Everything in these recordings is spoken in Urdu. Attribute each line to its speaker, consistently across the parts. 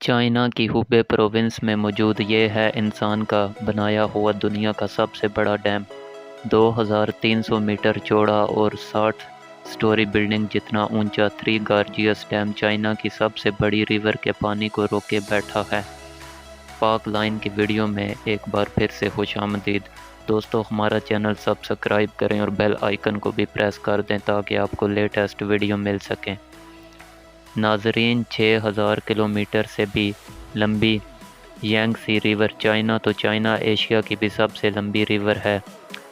Speaker 1: چائنا کی ہوبے پروونس میں موجود یہ ہے انسان کا بنایا ہوا دنیا کا سب سے بڑا ڈیم۔ 2300 میٹر چوڑا اور 60 سٹوری بلڈنگ جتنا اونچا تھری گارجیس ڈیم چائنا کی سب سے بڑی ریور کے پانی کو روکے بیٹھا ہے۔ پاک لائن کی ویڈیو میں ایک بار پھر سے خوش آمدید۔ دوستو، ہمارا چینل سبسکرائب کریں اور بیل آئیکن کو بھی پریس کر دیں تاکہ آپ کو لیٹسٹ ویڈیو مل سکیں۔ ناظرین، 6000 کلومیٹر سے بھی لمبی یانگسی ریور چائنا ایشیا کی بھی سب سے لمبی ریور ہے۔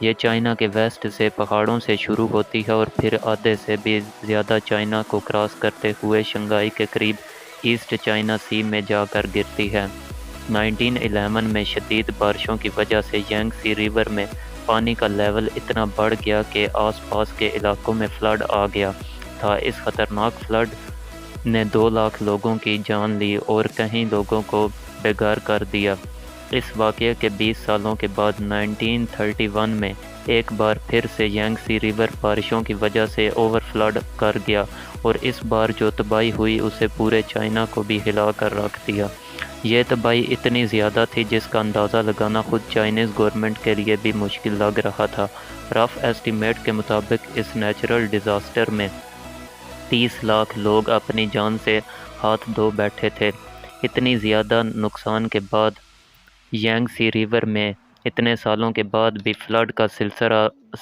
Speaker 1: یہ چائنا کے ویسٹ سے پہاڑوں سے شروع ہوتی ہے اور پھر آدھے سے بھی زیادہ چائنا کو کراس کرتے ہوئے شنگھائی کے قریب ایسٹ چائنا سی میں جا کر گرتی ہے۔ 1911 میں شدید بارشوں کی وجہ سے یانگسی ریور میں پانی کا لیول اتنا بڑھ گیا کہ آس پاس کے علاقوں میں فلڈ آ گیا تھا۔ اس خطرناک فلڈ نے 2 لاکھ لوگوں کی جان لی اور کئی لوگوں کو بے گھر کر دیا۔ اس واقعے کے 20 سالوں کے بعد 1931 میں ایک بار پھر سے یانگسی ریور بارشوں کی وجہ سے اوور فلڈ کر گیا اور اس بار جو تباہی ہوئی اسے پورے چائنا کو بھی ہلا کر رکھ دیا۔ یہ تباہی اتنی زیادہ تھی جس کا اندازہ لگانا خود چائنیز گورنمنٹ کے لیے بھی مشکل لگ رہا تھا۔ رف ایسٹیمیٹ کے مطابق اس نیچرل ڈیزاسٹر میں 30 لاکھ لوگ اپنی جان سے ہاتھ دھو بیٹھے تھے۔ اتنی زیادہ نقصان کے بعد یانگسی ریور میں اتنے سالوں کے بعد بھی فلڈ کا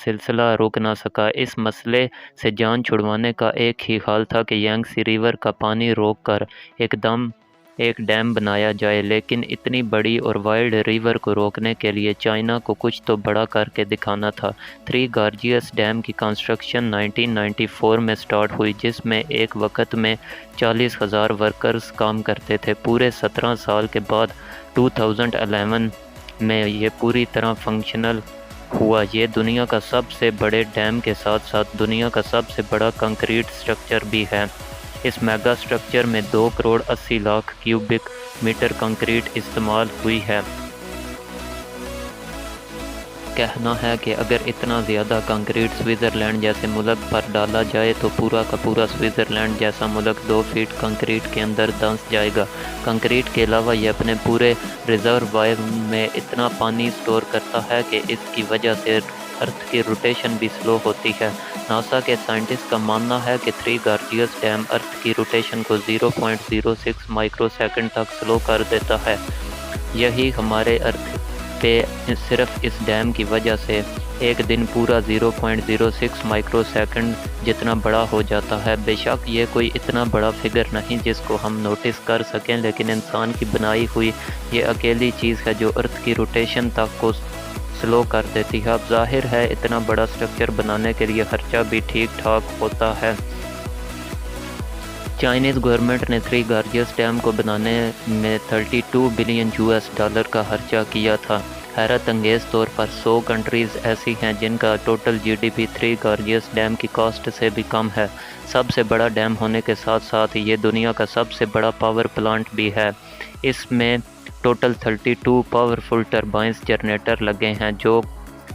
Speaker 1: سلسلہ رک نہ سکا۔ اس مسئلے سے جان چھڑوانے کا ایک ہی حل تھا کہ یانگسی ریور کا پانی روک کر ایک ڈیم بنایا جائے، لیکن اتنی بڑی اور وائڈ ریور کو روکنے کے لیے چائنا کو کچھ تو بڑا کر کے دکھانا تھا۔ تھری گارجیس ڈیم کی کنسٹرکشن 1994 میں سٹارٹ ہوئی، جس میں ایک وقت میں 40,000 ورکرز کام کرتے تھے۔ پورے 17 سال کے بعد 2011 میں یہ پوری طرح فنکشنل ہوا۔ یہ دنیا کا سب سے بڑے ڈیم کے ساتھ ساتھ دنیا کا سب سے بڑا کنکریٹ سٹرکچر بھی ہے۔ اس میگا سٹرکچر میں 2 crore 80 lakh cubic metre concrete استعمال ہوئی ہے۔ کہنا ہے کہ اگر اتنا زیادہ کنکریٹ سوئٹزرلینڈ جیسے ملک پر ڈالا جائے تو پورا کا پورا سوئٹزرلینڈ جیسا ملک 2 فٹ کنکریٹ کے اندر دھنس جائے گا۔ کنکریٹ کے علاوہ یہ اپنے پورے ریزروائر میں اتنا پانی سٹور کرتا ہے کہ اس کی وجہ سے ارتھ کی روٹیشن بھی سلو ہوتی ہے۔ ناسا کے سائنٹسٹ کا ماننا ہے کہ تھری گارجیس ڈیم ارتھ کی روٹیشن کو 0.06 مائکرو سیکنڈ تک سلو کر دیتا ہے۔ یہی ہمارے ارتھ پہ صرف اس ڈیم کی وجہ سے ایک دن پورا 0.06 مائکرو سیکنڈ جتنا بڑا ہو جاتا ہے۔ بے شک یہ کوئی اتنا بڑا فگر نہیں جس کو ہم نوٹس کر سکیں، لیکن انسان کی بنائی ہوئی یہ اکیلی چیز ہے جو ارتھ کی روٹیشن تک کو سلو کر دیتی ہے۔ اب ظاہر ہے اتنا بڑا سٹرکچر بنانے کے لیے خرچہ بھی ٹھیک ٹھاک ہوتا ہے۔ چائنیز گورنمنٹ نے تھری گارجیس ڈیم کو بنانے میں $32 بلین کا خرچہ کیا تھا۔ حیرت انگیز طور پر 100 کنٹریز ایسی ہیں جن کا total GDP three Gorges dam کی کاسٹ سے بھی کم ہے۔ سب سے بڑا ڈیم ہونے کے ساتھ ساتھ یہ دنیا کا سب سے بڑا پاور پلانٹ بھی ہے۔ اس میں ٹوٹل 32 پاورفل ٹربائنز جنریٹر لگے ہیں جو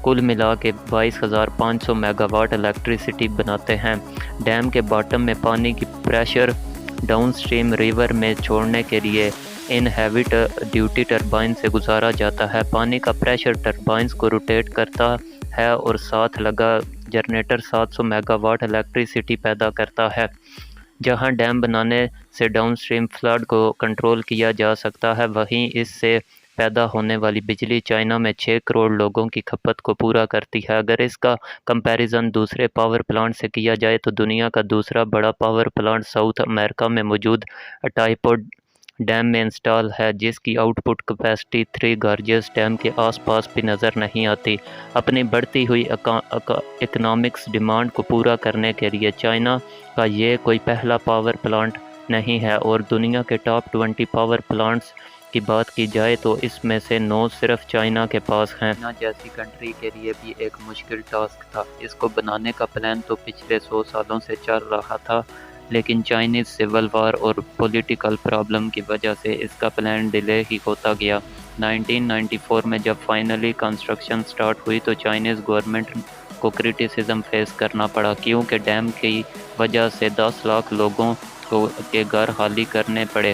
Speaker 1: کل ملا کے 22,500 میگا واٹ الیکٹریسٹی بناتے ہیں۔ ڈیم کے باٹم میں پانی کی پریشر ڈاؤن سٹریم ریور میں چھوڑنے کے لیے ان ہیوی ڈیوٹی ٹربائن سے گزارا جاتا ہے۔ پانی کا پریشر ٹربائنز کو روٹیٹ کرتا ہے اور ساتھ لگا جنریٹر 700 میگا واٹ الیکٹریسٹی پیدا کرتا ہے۔ جہاں ڈیم بنانے سے ڈاؤن سٹریم فلڈ کو کنٹرول کیا جا سکتا ہے، وہیں اس سے پیدا ہونے والی بجلی چائنا میں 6 کروڑ لوگوں کی کھپت کو پورا کرتی ہے۔ اگر اس کا کمپیریزن دوسرے پاور پلانٹ سے کیا جائے تو دنیا کا دوسرا بڑا پاور پلانٹ ساؤتھ امریکہ میں موجود اٹائپو ڈیم میں انسٹال ہے، جس کی output capacity Three Gorges Dam کے آس پاس بھی نظر نہیں آتی۔ اپنی بڑھتی ہوئی اکنامکس ڈیمانڈ کو پورا کرنے کے لیے چائنا کا یہ کوئی پہلا پاور پلانٹ نہیں ہے، اور دنیا کے ٹاپ 20 پاور پلانٹس کی بات کی جائے تو اس میں سے 9 صرف چائنا کے پاس ہیں۔ چائنا جیسی کنٹری کے لیے بھی ایک مشکل ٹاسک تھا۔ اس کو بنانے کا پلان تو پچھلے 100 سالوں سے چل رہا تھا، لیکن چائنیز سول وار اور پولیٹیکل پرابلم کی وجہ سے اس کا پلان ڈیلے ہی ہوتا گیا۔ 1994 میں جب فائنلی کنسٹرکشن سٹارٹ ہوئی تو چائنیز گورنمنٹ کو کرٹیسزم فیس کرنا پڑا، کیونکہ ڈیم کی وجہ سے 10 لاکھ لوگوں کے گھر خالی کرنے پڑے۔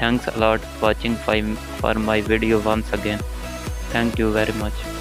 Speaker 1: Thanks a lot for watching for my video once again. Thank you very much.